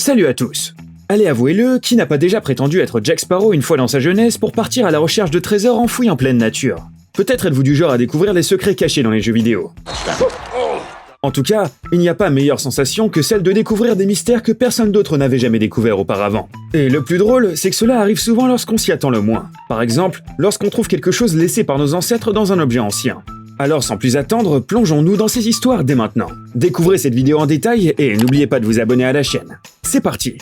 Salut à tous. Allez, avouez-le, qui n'a pas déjà prétendu être Jack Sparrow une fois dans sa jeunesse pour partir à la recherche de trésors enfouis en pleine nature? Peut-être êtes-vous du genre à découvrir les secrets cachés dans les jeux vidéo. En tout cas, il n'y a pas meilleure sensation que celle de découvrir des mystères que personne d'autre n'avait jamais découverts auparavant. Et le plus drôle, c'est que cela arrive souvent lorsqu'on s'y attend le moins. Par exemple, lorsqu'on trouve quelque chose laissé par nos ancêtres dans un objet ancien. Alors sans plus attendre, plongeons-nous dans ces histoires dès maintenant. Découvrez cette vidéo en détail et n'oubliez pas de vous abonner à la chaîne. C'est parti!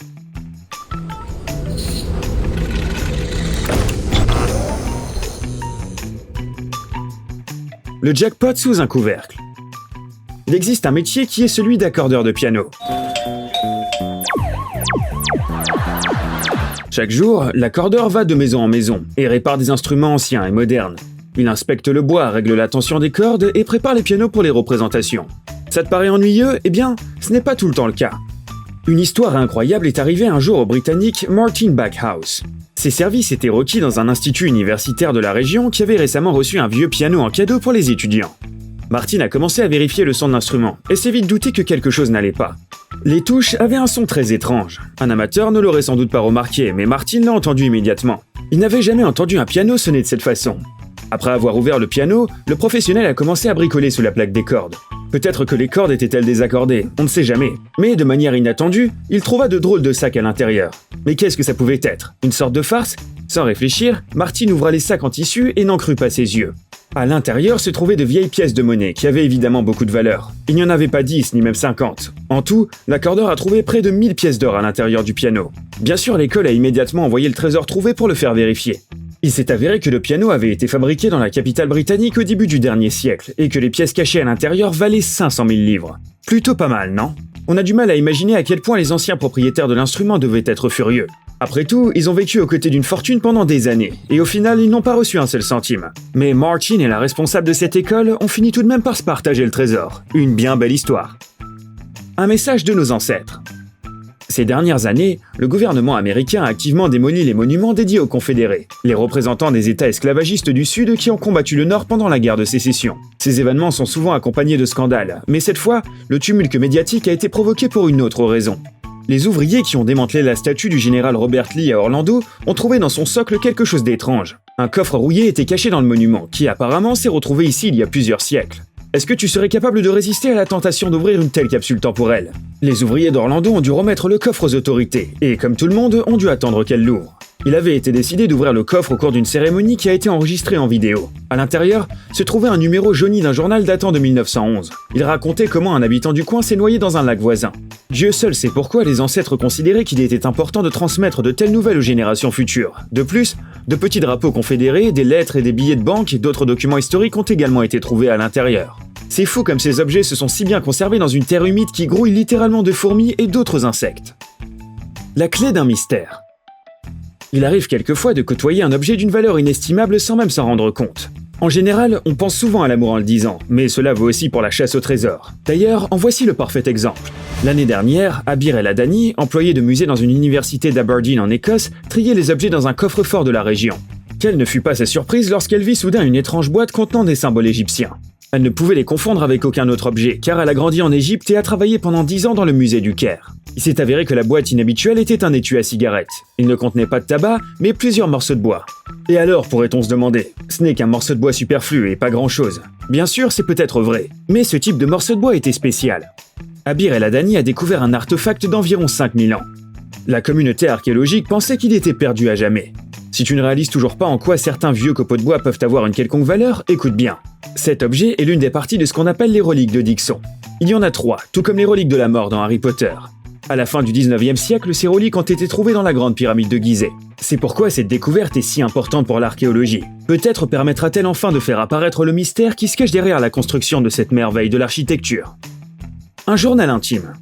Le jackpot sous un couvercle. Il existe un métier qui est celui d'accordeur de piano. Chaque jour, l'accordeur va de maison en maison et répare des instruments anciens et modernes. Il inspecte le bois, règle la tension des cordes et prépare les pianos pour les représentations. Ça te paraît ennuyeux? Eh bien, ce n'est pas tout le temps le cas. Une histoire incroyable est arrivée un jour au Britannique Martin Backhouse. Ses services étaient requis dans un institut universitaire de la région qui avait récemment reçu un vieux piano en cadeau pour les étudiants. Martin a commencé à vérifier le son de l'instrument et s'est vite douté que quelque chose n'allait pas. Les touches avaient un son très étrange. Un amateur ne l'aurait sans doute pas remarqué, mais Martin l'a entendu immédiatement. Il n'avait jamais entendu un piano sonner de cette façon. Après avoir ouvert le piano, le professionnel a commencé à bricoler sous la plaque des cordes. Peut-être que les cordes étaient-elles désaccordées, on ne sait jamais. Mais de manière inattendue, il trouva de drôles de sacs à l'intérieur. Mais qu'est-ce que ça pouvait être? Une sorte de farce? Sans réfléchir, Martin ouvra les sacs en tissu et n'en crut pas ses yeux. À l'intérieur se trouvaient de vieilles pièces de monnaie qui avaient évidemment beaucoup de valeur. Il n'y en avait pas 10 ni même 50. En tout, l'accordeur a trouvé près de 1000 pièces d'or à l'intérieur du piano. Bien sûr, l'école a immédiatement envoyé le trésor trouvé pour le faire vérifier. Il s'est avéré que le piano avait été fabriqué dans la capitale britannique au début du dernier siècle et que les pièces cachées à l'intérieur valaient 500 000 livres. Plutôt pas mal, non? On a du mal à imaginer à quel point les anciens propriétaires de l'instrument devaient être furieux. Après tout, ils ont vécu aux côtés d'une fortune pendant des années, et au final, ils n'ont pas reçu un seul centime. Mais Martin et la responsable de cette école ont fini tout de même par se partager le trésor. Une bien belle histoire. Un message de nos ancêtres. Ces dernières années, le gouvernement américain a activement démoli les monuments dédiés aux Confédérés, les représentants des États esclavagistes du Sud qui ont combattu le Nord pendant la guerre de sécession. Ces événements sont souvent accompagnés de scandales, mais cette fois, le tumulte médiatique a été provoqué pour une autre raison. Les ouvriers qui ont démantelé la statue du général Robert Lee à Orlando ont trouvé dans son socle quelque chose d'étrange. Un coffre rouillé était caché dans le monument, qui apparemment s'est retrouvé ici il y a plusieurs siècles. Est-ce que tu serais capable de résister à la tentation d'ouvrir une telle capsule temporelle? Les ouvriers d'Orlando ont dû remettre le coffre aux autorités, et comme tout le monde, ont dû attendre qu'elle l'ouvre. Il avait été décidé d'ouvrir le coffre au cours d'une cérémonie qui a été enregistrée en vidéo. À l'intérieur, se trouvait un numéro jauni d'un journal datant de 1911. Il racontait comment un habitant du coin s'est noyé dans un lac voisin. Dieu seul sait pourquoi les ancêtres considéraient qu'il était important de transmettre de telles nouvelles aux générations futures. De plus, de petits drapeaux confédérés, des lettres et des billets de banque et d'autres documents historiques ont également été trouvés à l'intérieur. C'est fou comme ces objets se sont si bien conservés dans une terre humide qui grouille littéralement de fourmis et d'autres insectes. La clé d'un mystère. Il arrive quelquefois de côtoyer un objet d'une valeur inestimable sans même s'en rendre compte. En général, on pense souvent à l'amour en le disant, mais cela vaut aussi pour la chasse au trésor. D'ailleurs, en voici le parfait exemple. L'année dernière, Abir El Adani, employé de musée dans une université d'Aberdeen en Écosse, triait les objets dans un coffre-fort de la région. Quelle ne fut pas sa surprise lorsqu'elle vit soudain une étrange boîte contenant des symboles égyptiens. Elle ne pouvait les confondre avec aucun autre objet, car elle a grandi en Égypte et a travaillé pendant 10 ans dans le musée du Caire. Il s'est avéré que la boîte inhabituelle était un étui à cigarettes. Il ne contenait pas de tabac, mais plusieurs morceaux de bois. Et alors, pourrait-on se demander? Ce n'est qu'un morceau de bois superflu et pas grand-chose. Bien sûr, c'est peut-être vrai, mais ce type de morceau de bois était spécial. Abir El Adani a découvert un artefact d'environ 5000 ans. La communauté archéologique pensait qu'il était perdu à jamais. Si tu ne réalises toujours pas en quoi certains vieux copeaux de bois peuvent avoir une quelconque valeur, écoute bien. Cet objet est l'une des parties de ce qu'on appelle les reliques de Dixon. Il y en a 3, tout comme les reliques de la mort dans Harry Potter. À la fin du 19e siècle, ces reliques ont été trouvées dans la grande pyramide de Gizeh. C'est pourquoi cette découverte est si importante pour l'archéologie. Peut-être permettra-t-elle enfin de faire apparaître le mystère qui se cache derrière la construction de cette merveille de l'architecture. Un journal intime.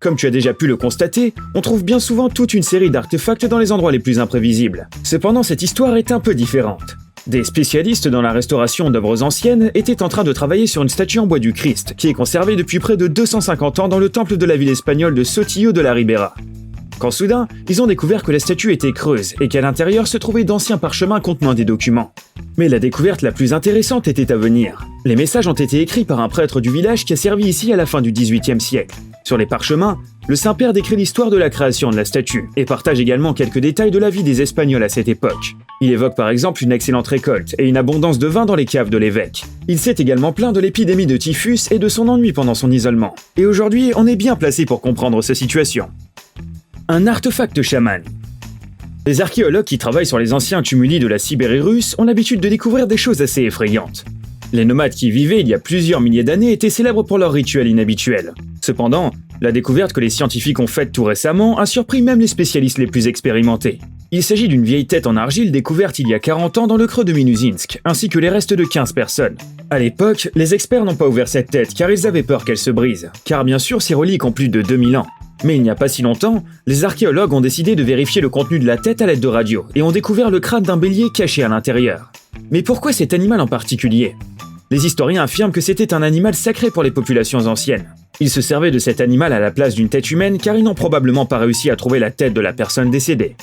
Comme tu as déjà pu le constater, on trouve bien souvent toute une série d'artefacts dans les endroits les plus imprévisibles. Cependant, cette histoire est un peu différente. Des spécialistes dans la restauration d'œuvres anciennes étaient en train de travailler sur une statue en bois du Christ, qui est conservée depuis près de 250 ans dans le temple de la ville espagnole de Sotillo de la Ribera. Quand soudain, ils ont découvert que la statue était creuse et qu'à l'intérieur se trouvaient d'anciens parchemins contenant des documents. Mais la découverte la plus intéressante était à venir. Les messages ont été écrits par un prêtre du village qui a servi ici à la fin du XVIIIe siècle. Sur les parchemins, Le Saint-Père décrit l'histoire de la création de la statue et partage également quelques détails de la vie des Espagnols à cette époque. Il évoque par exemple une excellente récolte et une abondance de vin dans les caves de l'évêque. Il s'est également plaint de l'épidémie de typhus et de son ennui pendant son isolement. Et aujourd'hui, on est bien placé pour comprendre sa situation. Un artefact chaman. Les archéologues qui travaillent sur les anciens tumuli de la Sibérie russe ont l'habitude de découvrir des choses assez effrayantes. Les nomades qui y vivaient il y a plusieurs milliers d'années étaient célèbres pour leurs rituels inhabituels. Cependant, la découverte que les scientifiques ont faite tout récemment a surpris même les spécialistes les plus expérimentés. Il s'agit d'une vieille tête en argile découverte il y a 40 ans dans le creux de Minuzinsk, ainsi que les restes de 15 personnes. À l'époque, les experts n'ont pas ouvert cette tête car ils avaient peur qu'elle se brise, car bien sûr ces reliques ont plus de 2000 ans. Mais il n'y a pas si longtemps, les archéologues ont décidé de vérifier le contenu de la tête à l'aide de radio et ont découvert le crâne d'un bélier caché à l'intérieur. Mais pourquoi cet animal en particulier ? Les historiens affirment que c'était un animal sacré pour les populations anciennes. Ils se servaient de cet animal à la place d'une tête humaine car ils n'ont probablement pas réussi à trouver la tête de la personne décédée.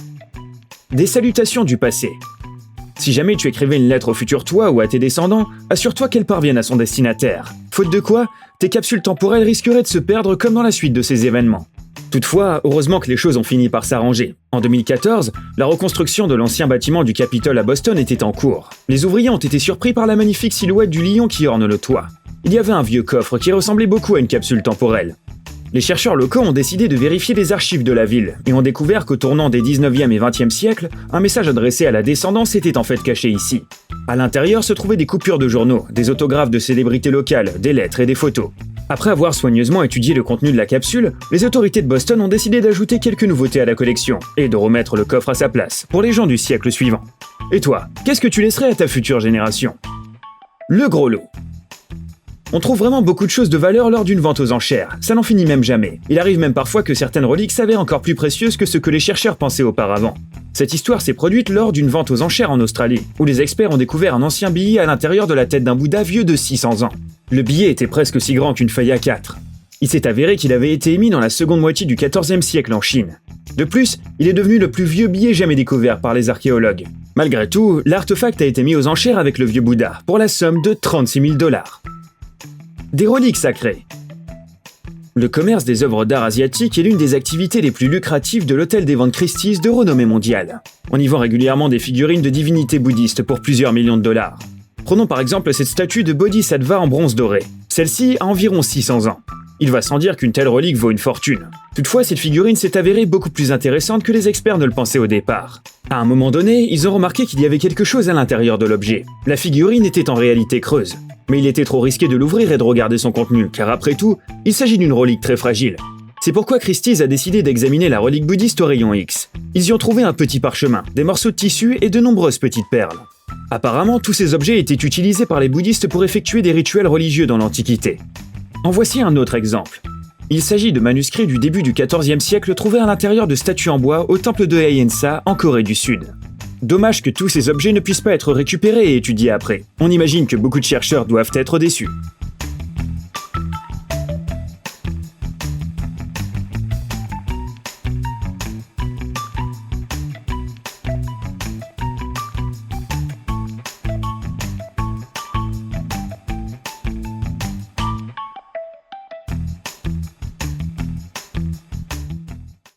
Des salutations du passé. Si jamais tu écrivais une lettre au futur toi ou à tes descendants, assure-toi qu'elle parvienne à son destinataire. Faute de quoi, tes capsules temporelles risqueraient de se perdre comme dans la suite de ces événements. Toutefois, heureusement que les choses ont fini par s'arranger. En 2014, la reconstruction de l'ancien bâtiment du Capitole à Boston était en cours. Les ouvriers ont été surpris par la magnifique silhouette du lion qui orne le toit. Il y avait un vieux coffre qui ressemblait beaucoup à une capsule temporelle. Les chercheurs locaux ont décidé de vérifier les archives de la ville et ont découvert qu'au tournant des 19e et 20e siècles, un message adressé à la descendance était en fait caché ici. À l'intérieur se trouvaient des coupures de journaux, des autographes de célébrités locales, des lettres et des photos. Après avoir soigneusement étudié le contenu de la capsule, les autorités de Boston ont décidé d'ajouter quelques nouveautés à la collection et de remettre le coffre à sa place pour les gens du siècle suivant. Et toi, qu'est-ce que tu laisserais à ta future génération ? Le gros lot. On trouve vraiment beaucoup de choses de valeur lors d'une vente aux enchères, ça n'en finit même jamais. Il arrive même parfois que certaines reliques s'avèrent encore plus précieuses que ce que les chercheurs pensaient auparavant. Cette histoire s'est produite lors d'une vente aux enchères en Australie, où les experts ont découvert un ancien billet à l'intérieur de la tête d'un Bouddha vieux de 600 ans. Le billet était presque aussi grand qu'une feuille A4. Il s'est avéré qu'il avait été émis dans la seconde moitié du XIVe siècle en Chine. De plus, il est devenu le plus vieux billet jamais découvert par les archéologues. Malgré tout, l'artefact a été mis aux enchères avec le vieux Bouddha, pour la somme de 36 000 $. Des reliques sacrées. Le commerce des œuvres d'art asiatiques est l'une des activités les plus lucratives de l'hôtel des ventes Christie's de renommée mondiale. On y vend régulièrement des figurines de divinités bouddhistes pour plusieurs millions de dollars. Prenons par exemple cette statue de Bodhisattva en bronze doré. Celle-ci a environ 600 ans. Il va sans dire qu'une telle relique vaut une fortune. Toutefois, cette figurine s'est avérée beaucoup plus intéressante que les experts ne le pensaient au départ. À un moment donné, ils ont remarqué qu'il y avait quelque chose à l'intérieur de l'objet. La figurine était en réalité creuse. Mais il était trop risqué de l'ouvrir et de regarder son contenu, car après tout, il s'agit d'une relique très fragile. C'est pourquoi Christie's a décidé d'examiner la relique bouddhiste au rayon X. Ils y ont trouvé un petit parchemin, des morceaux de tissu et de nombreuses petites perles. Apparemment, tous ces objets étaient utilisés par les bouddhistes pour effectuer des rituels religieux dans l'Antiquité. En voici un autre exemple. Il s'agit de manuscrits du début du XIVe siècle trouvés à l'intérieur de statues en bois au temple de Hayensa, en Corée du Sud. Dommage que tous ces objets ne puissent pas être récupérés et étudiés après. On imagine que beaucoup de chercheurs doivent être déçus.